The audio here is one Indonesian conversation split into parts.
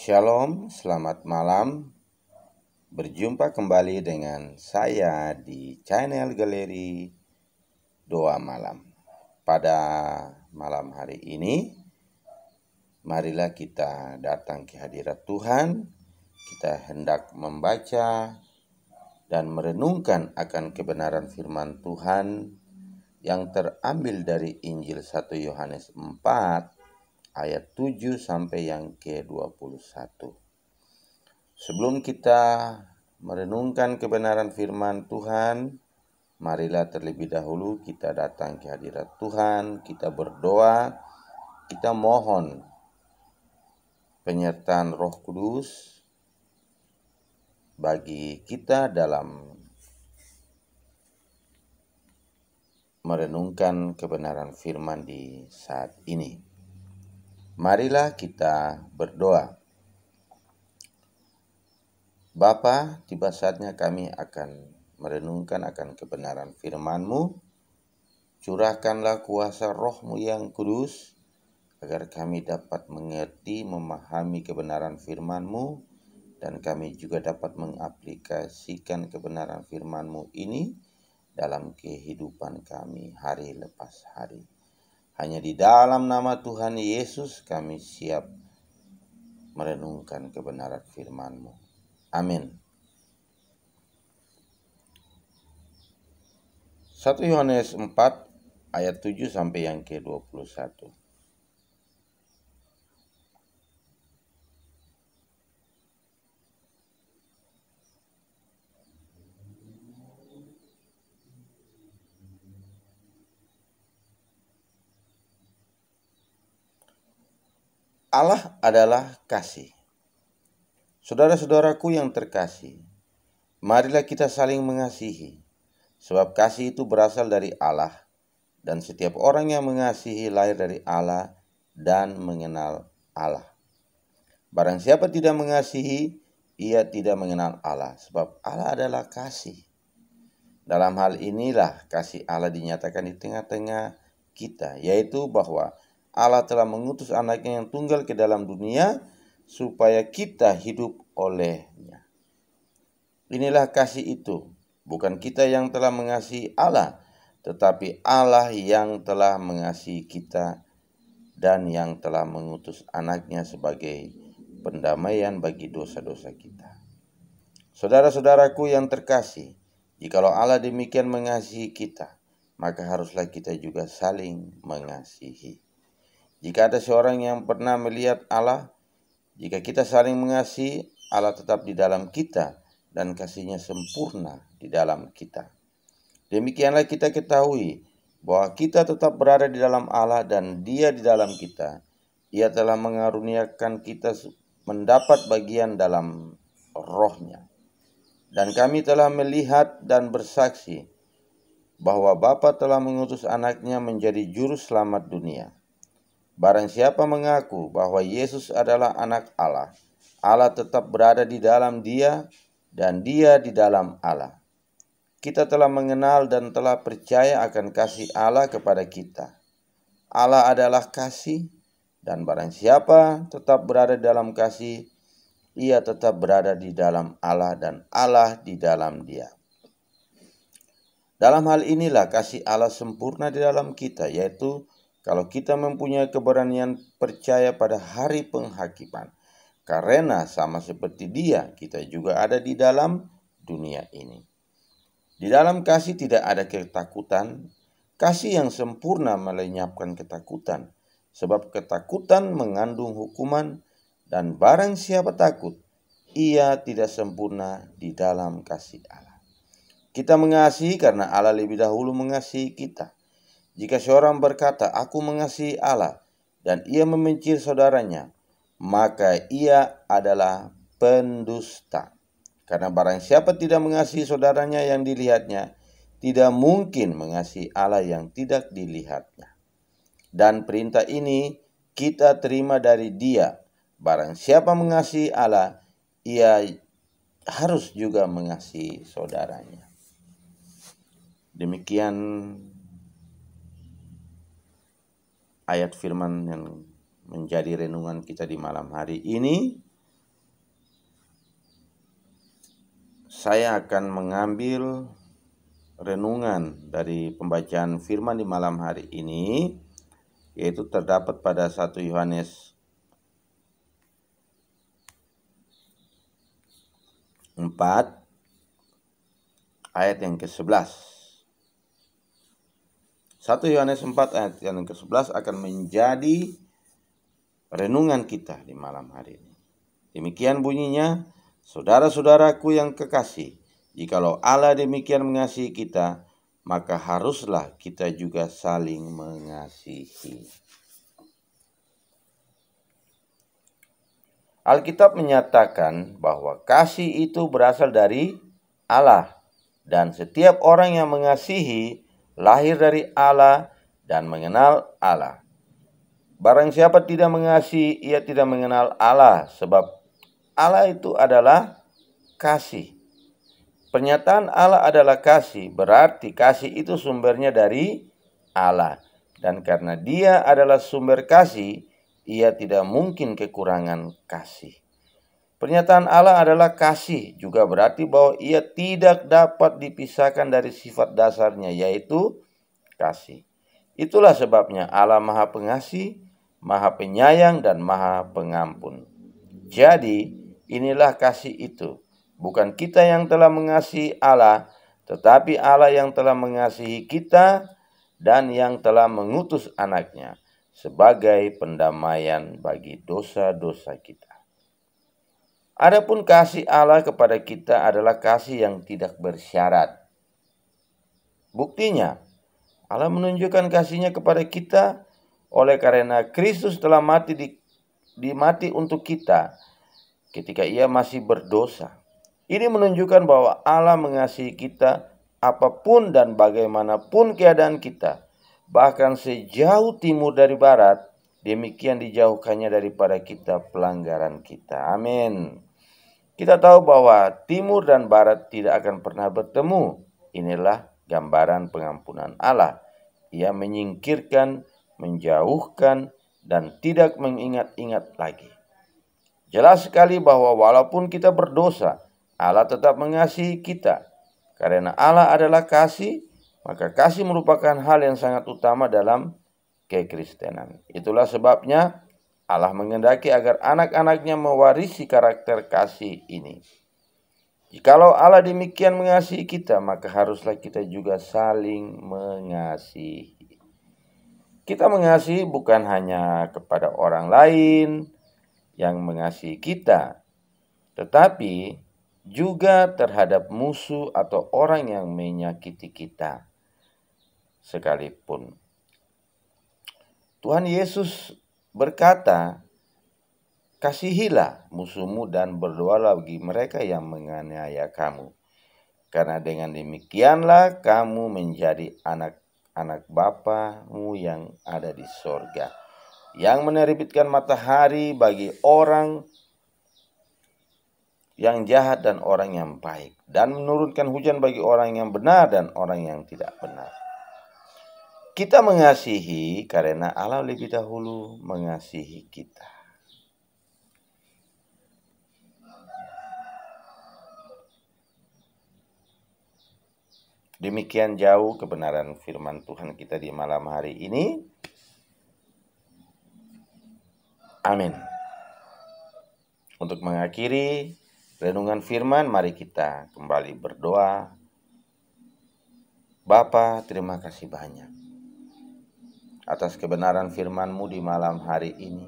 Shalom, selamat malam. Berjumpa kembali dengan saya di channel Galeri Doa Malam. Pada malam hari ini, marilah kita datang ke hadirat Tuhan. Kita hendak membaca dan merenungkan akan kebenaran firman Tuhan yang terambil dari Injil 1 Yohanes 4 ayat 7 sampai yang ke-21. Sebelum kita merenungkan kebenaran firman Tuhan, marilah terlebih dahulu kita datang ke hadirat Tuhan, kita berdoa, kita mohon penyertaan Roh Kudus bagi kita dalam merenungkan kebenaran firman di saat ini. Marilah kita berdoa. Bapa, tiba saatnya kami akan merenungkan akan kebenaran firman-Mu. Curahkanlah kuasa Roh-Mu yang kudus, agar kami dapat mengerti, memahami kebenaran firman-Mu, dan kami juga dapat mengaplikasikan kebenaran firman-Mu ini dalam kehidupan kami hari lepas hari. Hanya di dalam nama Tuhan Yesus kami siap merenungkan kebenaran firman-Mu. Amin. 1 Yohanes 4 ayat 7 sampai yang ke-21. Allah adalah kasih. Saudara-saudaraku yang terkasih, marilah kita saling mengasihi, sebab kasih itu berasal dari Allah, dan setiap orang yang mengasihi lahir dari Allah dan mengenal Allah. Barang siapa tidak mengasihi, ia tidak mengenal Allah, sebab Allah adalah kasih. Dalam hal inilah kasih Allah dinyatakan di tengah-tengah kita, yaitu bahwa Allah telah mengutus anaknya yang tunggal ke dalam dunia, supaya kita hidup olehnya. Inilah kasih itu, bukan kita yang telah mengasihi Allah, tetapi Allah yang telah mengasihi kita dan yang telah mengutus anaknya sebagai pendamaian bagi dosa-dosa kita. Saudara-saudaraku yang terkasih, jikalau Allah demikian mengasihi kita, maka haruslah kita juga saling mengasihi. Jika ada seorang yang pernah melihat Allah, jika kita saling mengasihi, Allah tetap di dalam kita dan kasih-Nya sempurna di dalam kita. Demikianlah kita ketahui bahwa kita tetap berada di dalam Allah dan Dia di dalam kita. Ia telah mengaruniakan kita mendapat bagian dalam Roh-Nya. Dan kami telah melihat dan bersaksi bahwa Bapa telah mengutus anaknya menjadi juru selamat dunia. Barang siapa mengaku bahwa Yesus adalah anak Allah, Allah tetap berada di dalam Dia dan Dia di dalam Allah. Kita telah mengenal dan telah percaya akan kasih Allah kepada kita. Allah adalah kasih, dan barang siapa tetap berada dalam kasih, ia tetap berada di dalam Allah dan Allah di dalam Dia. Dalam hal inilah kasih Allah sempurna di dalam kita, yaitu kalau kita mempunyai keberanian percaya pada hari penghakiman, karena sama seperti Dia, kita juga ada di dalam dunia ini. Di dalam kasih tidak ada ketakutan. Kasih yang sempurna melenyapkan ketakutan, sebab ketakutan mengandung hukuman, dan barang siapa takut, ia tidak sempurna di dalam kasih Allah. Kita mengasihi karena Allah lebih dahulu mengasihi kita. Jika seorang berkata, "Aku mengasihi Allah," dan ia membenci saudaranya, maka ia adalah pendusta. Karena barang siapa tidak mengasihi saudaranya yang dilihatnya, tidak mungkin mengasihi Allah yang tidak dilihatnya. Dan perintah ini kita terima dari Dia. Barang siapa mengasihi Allah, ia harus juga mengasihi saudaranya. Demikian ayat firman yang menjadi renungan kita di malam hari ini. saya akan mengambil renungan dari pembacaan firman di malam hari ini, yaitu terdapat pada 1 Yohanes 4 ayat yang ke-11. 1 Yohanes 4 ayat yang ke-11 akan menjadi renungan kita di malam hari ini. Demikian bunyinya, saudara-saudaraku yang kekasih, jikalau Allah demikian mengasihi kita, maka haruslah kita juga saling mengasihi. Alkitab menyatakan bahwa kasih itu berasal dari Allah, dan setiap orang yang mengasihi lahir dari Allah dan mengenal Allah. Barang siapa tidak mengasihi, ia tidak mengenal Allah, sebab Allah itu adalah kasih. Pernyataan Allah adalah kasih, berarti kasih itu sumbernya dari Allah. Dan karena Dia adalah sumber kasih, Ia tidak mungkin kekurangan kasih. Pernyataan Allah adalah kasih, juga berarti bahwa Ia tidak dapat dipisahkan dari sifat dasarnya, yaitu kasih. Itulah sebabnya Allah Maha Pengasih, Maha Penyayang, dan Maha Pengampun. Jadi, inilah kasih itu. Bukan kita yang telah mengasihi Allah, tetapi Allah yang telah mengasihi kita dan yang telah mengutus anaknya sebagai pendamaian bagi dosa-dosa kita. Adapun kasih Allah kepada kita adalah kasih yang tidak bersyarat. Buktinya, Allah menunjukkan kasih-Nya kepada kita oleh karena Kristus telah mati mati untuk kita ketika Ia masih berdosa. Ini menunjukkan bahwa Allah mengasihi kita apapun dan bagaimanapun keadaan kita. Bahkan sejauh timur dari barat, demikian dijauhkannya daripada kita pelanggaran kita. Amin. Kita tahu bahwa timur dan barat tidak akan pernah bertemu. Inilah gambaran pengampunan Allah. Ia menyingkirkan, menjauhkan, dan tidak mengingat-ingat lagi. Jelas sekali bahwa walaupun kita berdosa, Allah tetap mengasihi kita. Karena Allah adalah kasih, maka kasih merupakan hal yang sangat utama dalam kekristenan. Itulah sebabnya Allah menghendaki agar anak-anaknya mewarisi karakter kasih ini. Jikalau Allah demikian mengasihi kita, maka haruslah kita juga saling mengasihi. Kita mengasihi bukan hanya kepada orang lain yang mengasihi kita, tetapi juga terhadap musuh atau orang yang menyakiti kita sekalipun. Tuhan Yesus berkata, kasihilah musuhmu dan berdoalah bagi mereka yang menganiaya kamu. Karena dengan demikianlah kamu menjadi anak-anak Bapamu yang ada di sorga, yang menerbitkan matahari bagi orang yang jahat dan orang yang baik, dan menurunkan hujan bagi orang yang benar dan orang yang tidak benar. Kita mengasihi karena Allah lebih dahulu mengasihi kita. Demikian jauh kebenaran firman Tuhan kita di malam hari ini. Amin. Untuk mengakhiri renungan firman, mari kita kembali berdoa. Bapa, terima kasih banyak atas kebenaran firman-Mu di malam hari ini.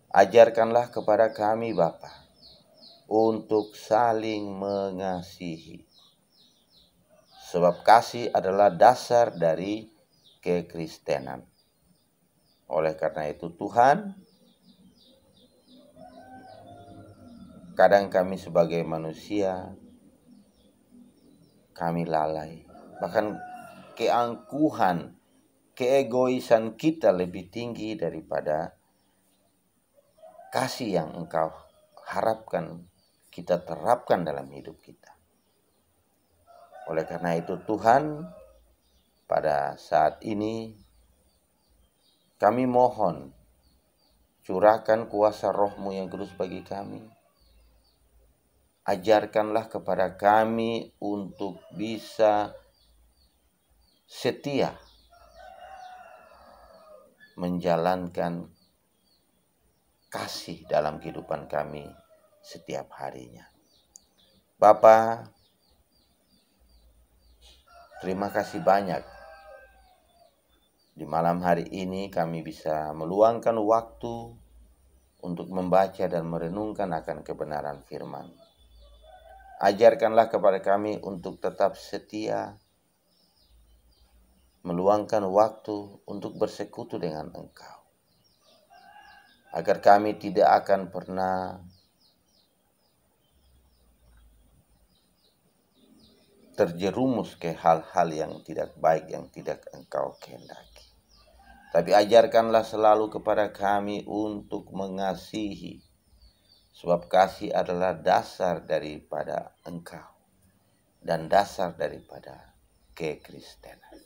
Ajarkanlah kepada kami, Bapa, untuk saling mengasihi. Sebab kasih adalah dasar dari kekristenan. Oleh karena itu Tuhan, kadang kami sebagai manusia, kami lalai. Bahkan keangkuhan, keegoisan kita lebih tinggi daripada kasih yang Engkau harapkan kita terapkan dalam hidup kita. Oleh karena itu Tuhan, pada saat ini kami mohon, curahkan kuasa Roh-Mu yang kudus bagi kami, ajarkanlah kepada kami untuk bisa setia menjalankan kasih dalam kehidupan kami setiap harinya. Bapa, terima kasih banyak. Di malam hari ini kami bisa meluangkan waktu untuk membaca dan merenungkan akan kebenaran firman. Ajarkanlah kepada kami untuk tetap setia, meluangkan waktu untuk bersekutu dengan Engkau, agar kami tidak akan pernah terjerumus ke hal-hal yang tidak baik, yang tidak Engkau kehendaki. Tapi ajarkanlah selalu kepada kami untuk mengasihi, sebab kasih adalah dasar daripada Engkau dan dasar daripada kekristenan.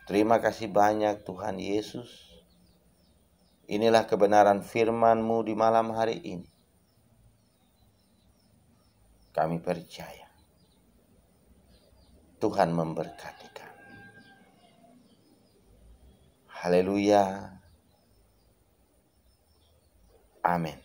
Terima kasih banyak Tuhan Yesus. Inilah kebenaran firman-Mu di malam hari ini. Kami percaya Tuhan memberkati kami. Haleluya. Amin.